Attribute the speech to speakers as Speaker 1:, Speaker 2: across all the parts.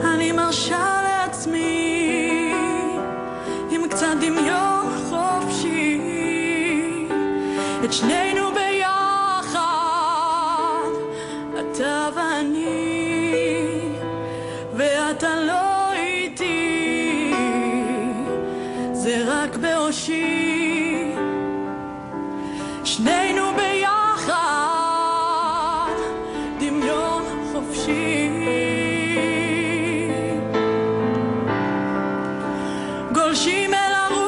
Speaker 1: אני מרשה לעצמי עם קצת דמיון חופשי את שנינו ביחד, אתה ואני, ואתה לא איתי, זה רק בראשי. שנינו ביחד, דמיון חופשי, גולשים אל הרוח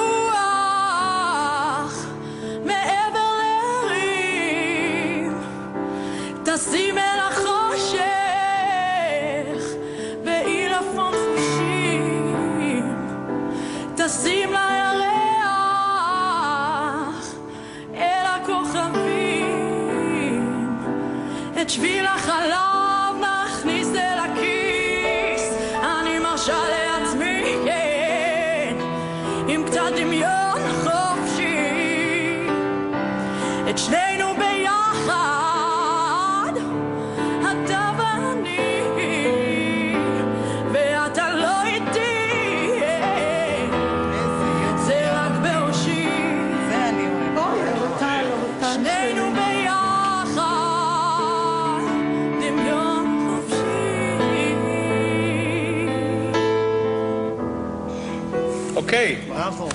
Speaker 1: מעבר להרים, טסים אל החושך בעילפון חושים, טסים לירח אל הכוכבים, את שביל החלב נכניס אל הכיס. אני מרשה לעצמי, כן, עם קצת דמיון חופשי, את שנינו ביחד, אתה ואני, ואתה לא איתי, זה רק בראשי.
Speaker 2: זה אני אוהב.
Speaker 1: שנינו ביחד, דמיון חופשי.
Speaker 3: אוקיי.
Speaker 2: בראבו.